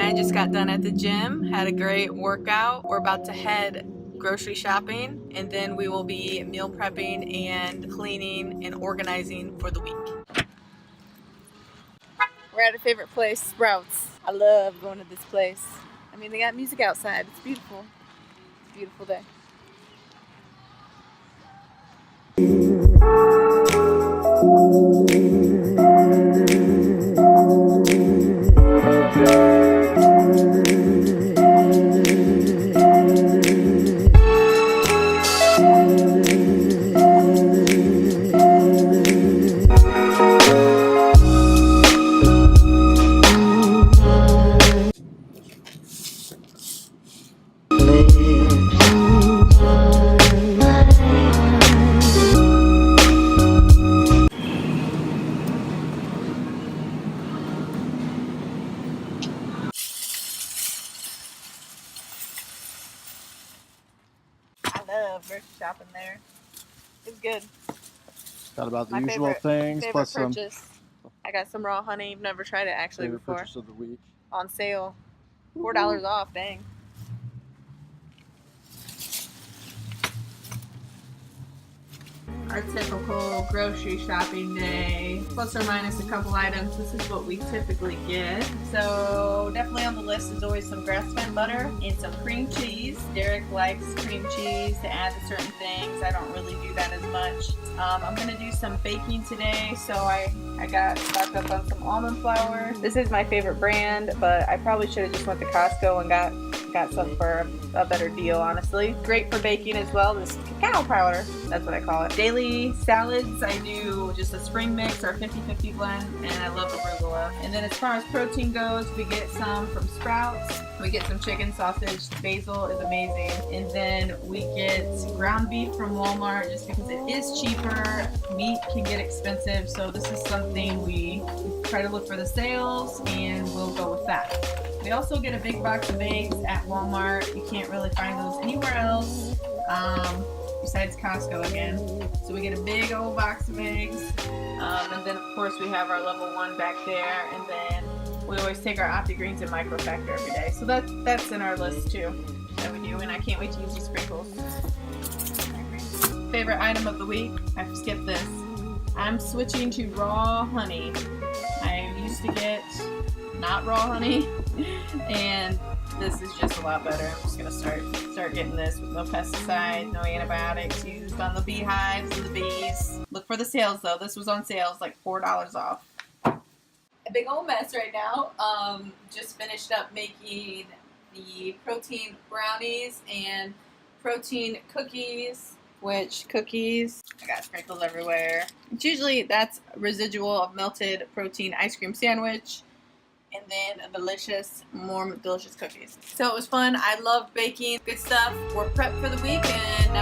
I just got done at the gym, had a great workout. We're about to head grocery shopping, and then we will be meal prepping and cleaning and organizing for the week. We're at a favorite place, Sprouts. I love going to this place. I mean, they got music outside. It's beautiful. It's a beautiful day. I love grocery shopping there. It's good. Got about the My usual things, favorite plus some purchase. I got some raw honey. I've never tried it actually favorite before. purchase of the week. On sale. $4 off, dang. Our typical grocery shopping day, plus or minus a couple items. This is what we typically get. So definitely on the list is always some grass-fed butter and some cream cheese. Derek likes cream cheese to add to certain things. I don't really do that as much. I'm gonna do some baking today, so I got stocked up on some almond flour. This is my favorite brand, but I probably should have just went to Costco and got some for a better deal, honestly. Great for baking as well, this cacao powder, that's what I call it. Daily salads, I do just a spring mix or 50-50 blend, and I love arugula. And then as far as protein goes, we get some from Sprouts. We get some chicken sausage, the basil is amazing. And then we get ground beef from Walmart just because it is cheaper. Meat can get expensive, so this is something we try to look for the sales, and we'll go with that. We also get a big box of eggs at Walmart. You can't really find those anywhere else besides Costco again. So we get a big old box of eggs. And then of course we have our level 1 back there. And then we always take our OptiGreens and microfactor every day. So that's in our list too that we do. And I can't wait to use these sprinkles. Favorite item of the week? I skipped this. I'm switching to raw honey. I used to get not raw honey, and this is just a lot better. I'm just gonna start getting this with no pesticides, no antibiotics used on the beehives and the bees. Look for the sales though. This was on sales, like $4 off. A big old mess right now. Just finished up making the protein brownies and protein cookies. Which cookies? I got sprinkles everywhere. It's usually that's residual of melted protein ice cream sandwich. And then more delicious cookies. So it was fun. I love baking. Good stuff. We're prepped for the week, and